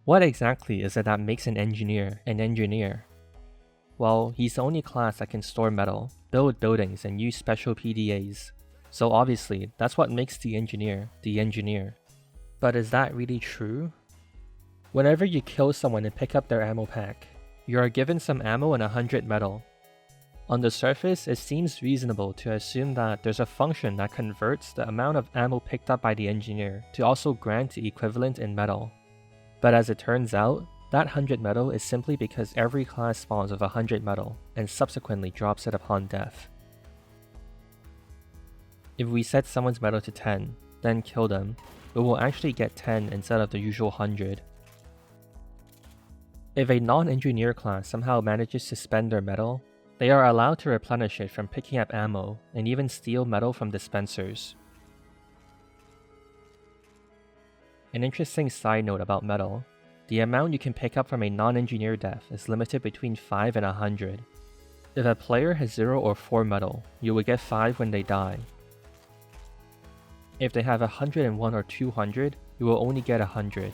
What exactly is it that makes an engineer an engineer? Well, he's the only class that can store metal, build buildings, and use special PDAs. So obviously, that's what makes the engineer the engineer. But is that really true? Whenever you kill someone and pick up their ammo pack, you are given some ammo and 100 metal. On the surface, it seems reasonable to assume that there's a function that converts the amount of ammo picked up by the engineer to also grant the equivalent in metal. But as it turns out, that 100 metal is simply because every class spawns with 100 metal and subsequently drops it upon death. If we set someone's metal to 10, then kill them, we will actually get 10 instead of the usual 100. If a non-engineer class somehow manages to spend their metal, they are allowed to replenish it from picking up ammo and even steal metal from dispensers. An interesting side note about metal, the amount you can pick up from a non-engineer death is limited between 5 and 100. If a player has 0 or 4 metal, you will get 5 when they die. If they have 101 or 200, you will only get 100.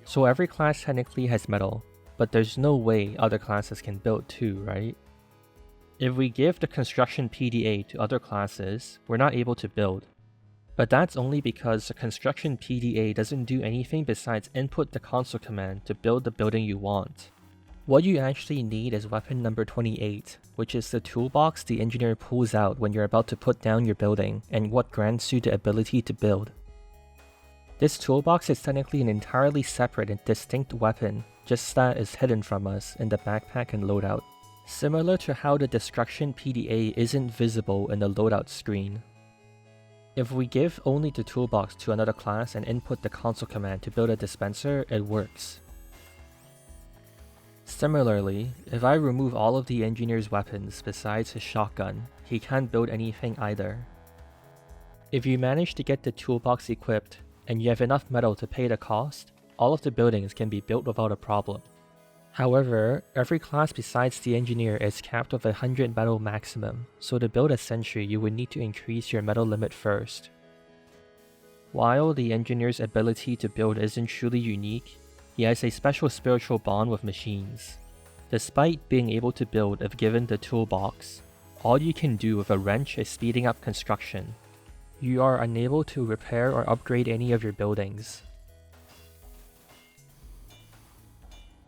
So every class technically has metal, but there's no way other classes can build too, right? If we give the construction PDA to other classes, we're not able to build. But that's only because the construction PDA doesn't do anything besides input the console command to build the building you want. What you actually need is weapon number 28, which is the toolbox the engineer pulls out when you're about to put down your building and what grants you the ability to build. This toolbox is technically an entirely separate and distinct weapon, just that is hidden from us in the backpack and loadout, similar to how the destruction PDA isn't visible in the loadout screen. If we give only the toolbox to another class and input the console command to build a dispenser, it works. Similarly, if I remove all of the engineer's weapons besides his shotgun, he can't build anything either. If you manage to get the toolbox equipped, and you have enough metal to pay the cost, all of the buildings can be built without a problem. However, every class besides the engineer is capped with 100 metal maximum, so to build a sentry you would need to increase your metal limit first. While the engineer's ability to build isn't truly unique, he has a special spiritual bond with machines. Despite being able to build if given the toolbox, all you can do with a wrench is speeding up construction. You are unable to repair or upgrade any of your buildings.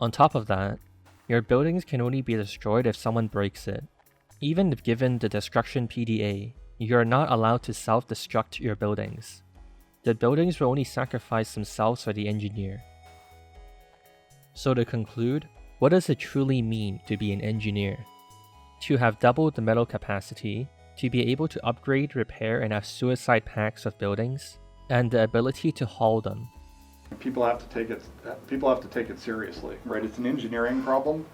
On top of that, your buildings can only be destroyed if someone breaks it. Even if given the destruction PDA, you are not allowed to self-destruct your buildings. The buildings will only sacrifice themselves for the engineer. So to conclude, what does it truly mean to be an engineer? To have doubled the metal capacity, to be able to upgrade, repair, and have suicide packs of buildings, and the ability to haul them. People have to take it seriously, right? It's an engineering problem.